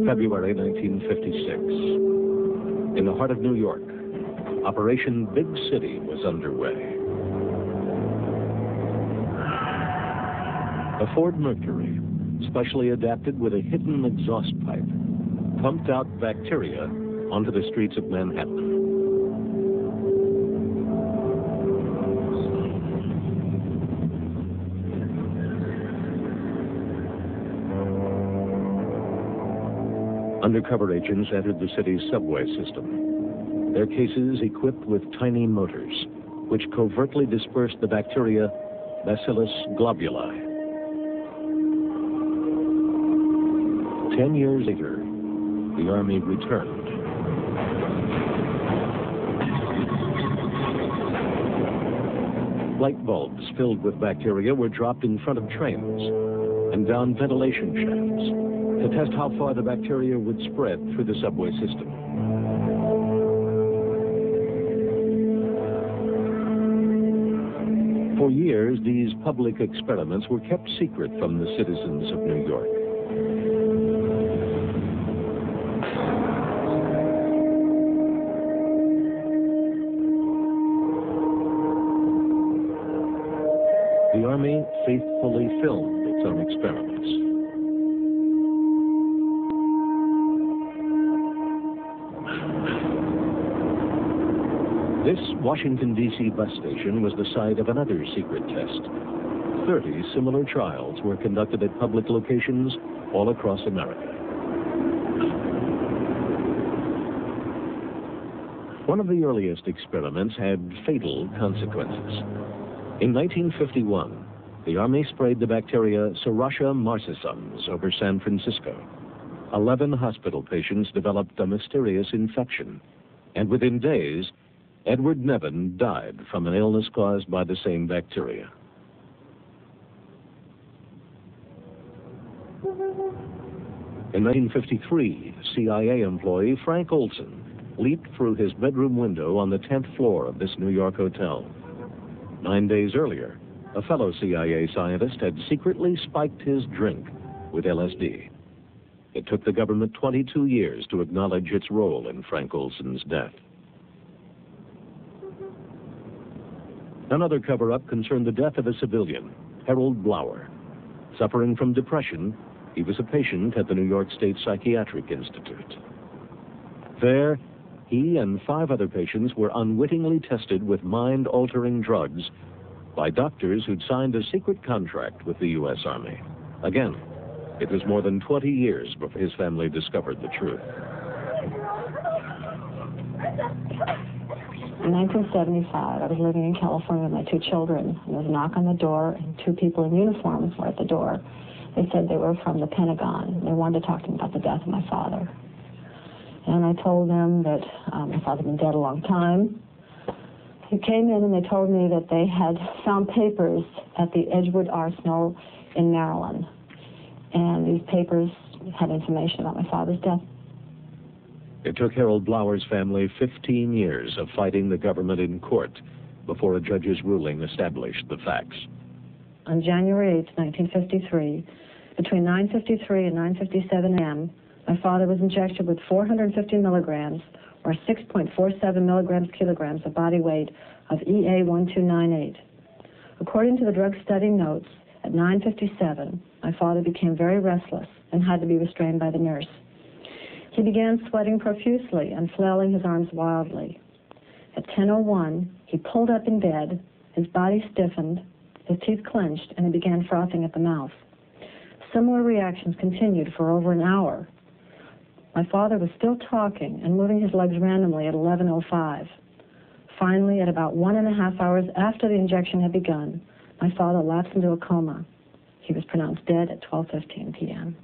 February 1956. In the heart of New York, Operation Big City was underway. A Ford Mercury, specially adapted with a hidden exhaust pipe, pumped out bacteria onto the streets of Manhattan. Undercover agents entered the city's subway system, their cases equipped with tiny motors, which covertly dispersed the bacteria Bacillus globuli. 10 years later, the Army returned. Light bulbs filled with bacteria were dropped in front of trains and down ventilation shafts to test how far the bacteria would spread through the subway system. For years, these public experiments were kept secret from the citizens of New York. The Army faithfully filmed its own experiments. This Washington, D.C. bus station was the site of another secret test. 30 similar trials were conducted at public locations all across America. One of the earliest experiments had fatal consequences. In 1951, the Army sprayed the bacteria Serratia marcescens over San Francisco. 11 hospital patients developed a mysterious infection, and within days, Edward Nevin died from an illness caused by the same bacteria. In 1953, CIA employee Frank Olson leaped through his bedroom window on the 10th floor of this New York hotel. 9 days earlier, a fellow CIA scientist had secretly spiked his drink with LSD. It took the government 22 years to acknowledge its role in Frank Olson's death. Another cover-up concerned the death of a civilian, Harold Blower. Suffering from depression, he was a patient at the New York State Psychiatric Institute. There, he and 5 other patients were unwittingly tested with mind-altering drugs by doctors who'd signed a secret contract with the U.S. Army. Again, it was more than 20 years before his family discovered the truth. In 1975, I was living in California with my 2 children. There was a knock on the door, and 2 people in uniform were at the door. They said they were from the Pentagon. They wanted to talk to me about the death of my father. And I told them that my father had been dead a long time. They came in and they told me that they had found papers at the Edgewood Arsenal in Maryland. And these papers had information about my father's death. It took Harold Blower's family 15 years of fighting the government in court before a judge's ruling established the facts. On January 8, 1953, between 9:53 and 9:57 a.m., my father was injected with 450 milligrams, or 6.47 milligrams kilograms of body weight of EA-1298. According to the drug study notes, at 9:57, my father became very restless and had to be restrained by the nurse. He began sweating profusely and flailing his arms wildly. At 10:01, he pulled up in bed, his body stiffened, his teeth clenched, and he began frothing at the mouth. Similar reactions continued for over an hour. My father was still talking and moving his legs randomly at 11:05. Finally, at about 1.5 hours after the injection had begun, my father lapsed into a coma. He was pronounced dead at 12:15 p.m.